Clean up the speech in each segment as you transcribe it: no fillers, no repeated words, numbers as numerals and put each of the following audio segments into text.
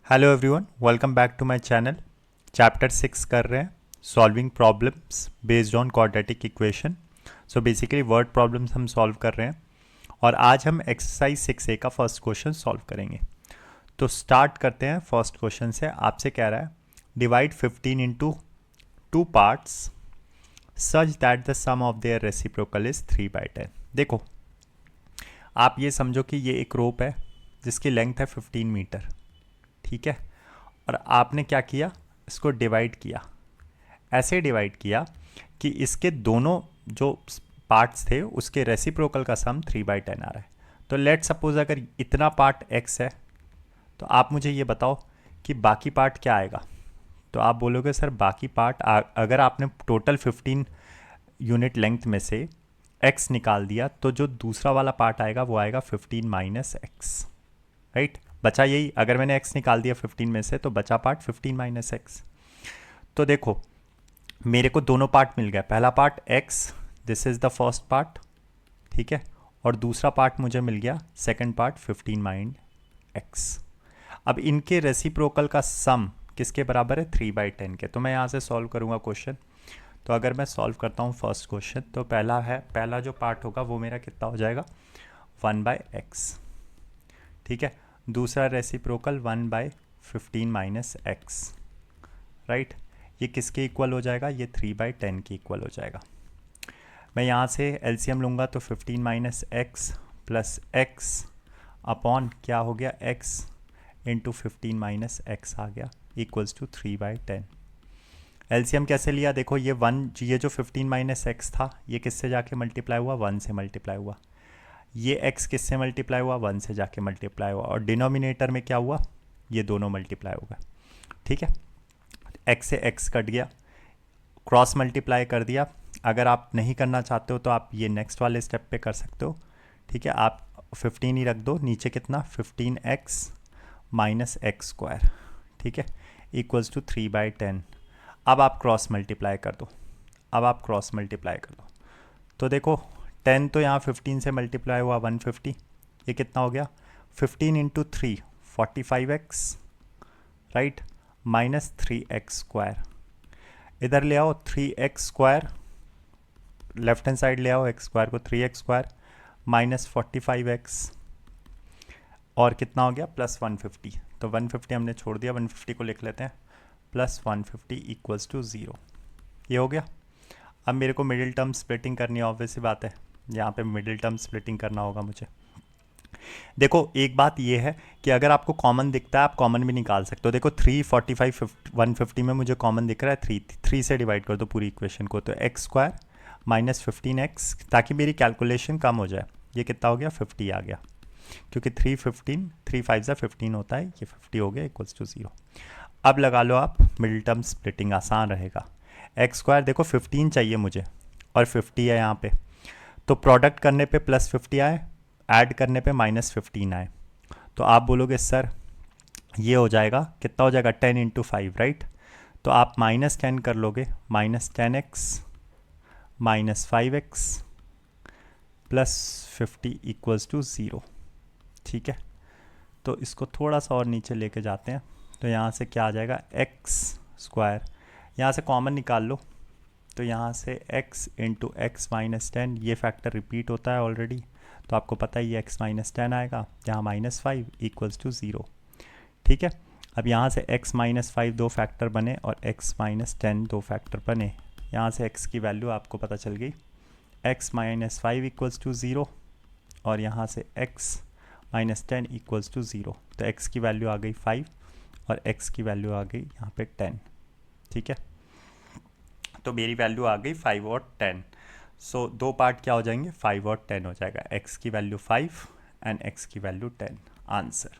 Hello everyone, welcome back to my channel. Chapter 6 कर रहे हैं, solving problems based on quadratic equation. So basically word problems हम solve कर रहे हैं और आज हम एक्सरसाइज 6A का फर्स्ट क्वेश्चन सॉल्व करेंगे। तो स्टार्ट करते हैं फर्स्ट क्वेश्चन से। आपसे कह रहा है divide 15 into 2 parts such that the sum of their reciprocal is 3/10। देखो, आप ये समझो कि ये एक रोप है जिसकी लेंथ है 15 मीटर, ठीक है। और आपने क्या किया, इसको डिवाइड किया, ऐसे डिवाइड किया कि इसके दोनों जो पार्ट्स थे उसके रेसिप्रोकल का सम 3/10 आ रहा है। तो लेट सपोज अगर इतना पार्ट x है तो आप मुझे ये बताओ कि बाकी पार्ट क्या आएगा। तो आप बोलोगे सर बाकी पार्ट अगर आपने टोटल 15 यूनिट लेंथ में से x निकाल दिया तो जो दूसरा वाला पार्ट आएगा वो आएगा 15 माइनस एक्स, राइट। बचा यही, अगर मैंने x निकाल दिया 15 में से तो बचा पार्ट 15 माइनस एक्स। तो देखो मेरे को दोनों पार्ट मिल गया, पहला part x, this is the first part, ठीक है, और दूसरा पार्ट मुझे मिल गया सेकंड पार्ट 15 माइनस एक्स। अब इनके रेसिप्रोकल का सम किसके बराबर है, 3/10 के। तो मैं यहाँ से सॉल्व करूँगा क्वेश्चन। तो अगर मैं सॉल्व करता हूँ फर्स्ट क्वेश्चन, तो पहला जो पार्ट होगा वो मेरा कितना हो जाएगा, 1/x, ठीक है। दूसरा रेसिप्रोकल 1/15 माइनस एक्स, राइट। ये किसके इक्वल हो जाएगा, ये 3/10 के इक्वल हो जाएगा। मैं यहाँ से एलसीएम लूँगा तो 15 minus x plus x upon क्या हो गया, x इंटू 15 माइनस एक्स आ गया इक्वल्स टू 3/10। एलसीएम कैसे लिया, देखो ये जो 15 माइनस एक्स था ये किससे जाके मल्टीप्लाई हुआ, 1 से मल्टीप्लाई हुआ। ये x किससे मल्टीप्लाई हुआ, 1 से जाके मल्टीप्लाई हुआ, और डिनोमिनेटर में क्या हुआ, ये दोनों मल्टीप्लाई हो गए, ठीक है। x से x कट गया, क्रॉस मल्टीप्लाई कर दिया। अगर आप नहीं करना चाहते हो तो आप ये नेक्स्ट वाले स्टेप पे कर सकते हो, ठीक है। आप 15 ही रख दो, नीचे कितना 15x माइनस एक्स स्क्वायर, ठीक है, इक्वल्स टू 3/10। अब आप क्रॉस मल्टीप्लाई कर दो, तो देखो 10 तो यहाँ 15 से मल्टीप्लाई हुआ 150, ये कितना हो गया 15 into 3 45x, right, minus 3x square. इधर ले आओ 3x square, left hand side ले आओ x स्क्वायर को, 3x स्क्वायर माइनस 45x, और कितना हो गया प्लस 150। तो 150 हमने छोड़ दिया, 150 को लिख लेते हैं, प्लस 150 इक्वल्स टू 0। ये हो गया। अब मेरे को मिडिल टर्म स्प्लिटिंग करनी है, ऑब्वियस सी बात है, यहाँ पे मिडिल टर्म स्प्लिटिंग करना होगा मुझे। देखो एक बात ये है कि अगर आपको कॉमन दिखता है आप कॉमन भी निकाल सकते हो। देखो 345 150 में मुझे कॉमन दिख रहा है 3 से डिवाइड कर दो पूरी इक्वेशन को, तो एक्स स्क्वायर माइनस 15x, ताकि मेरी कैलकुलेशन कम हो जाए। ये कितना हो गया 50 आ गया, क्योंकि 3 5 15 होता है, ये 50 हो गया इक्वल्स टू 0। अब लगा लो आप मिडिल टर्म स्प्लिटिंग, आसान रहेगा। एक्स स्क्वायर देखो 15 चाहिए मुझे और 50 है यहाँ पे, तो प्रोडक्ट करने पे प्लस 50 आए, ऐड करने पे माइनस 15 आए। तो आप बोलोगे सर ये हो जाएगा, कितना हो जाएगा 10 इंटू 5, राइट। तो आप माइनस 10 कर लोगे, minus 10x minus 5x plus 50 equals to 0, ठीक है। तो इसको थोड़ा सा और नीचे लेके जाते हैं, तो यहाँ से क्या आ जाएगा एक्स स्क्वायर, यहाँ से कॉमन निकाल लो, तो यहाँ से x इंटू एक्स माइनस 10, ये फैक्टर रिपीट होता है ऑलरेडी, तो आपको पता है ये x माइनस 10 आएगा, यहाँ माइनस 5 इक्वल्स टू 0, ठीक है। अब यहाँ से x माइनस 5 दो फैक्टर बने और x माइनस 10 दो फैक्टर बने, यहाँ से x की वैल्यू आपको पता चल गई, x माइनस 5 इक्वल्स टू 0, और यहाँ से x माइनस 10 इक्वल्स टू 0। तो x की वैल्यू आ गई 5 और x की वैल्यू आ गई यहाँ पे 10, ठीक है। तो मेरी वैल्यू आ गई 5 और 10। सो दो पार्ट क्या हो जाएंगे, 5 और 10 हो जाएगा, x की वैल्यू 5 एंड x की वैल्यू 10, आंसर,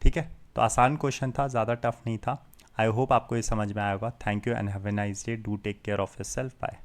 ठीक है। तो आसान क्वेश्चन था, ज़्यादा टफ नहीं था। आई होप आपको ये समझ में आया होगा। Thank you and have a nice day, do take care of yourself, bye.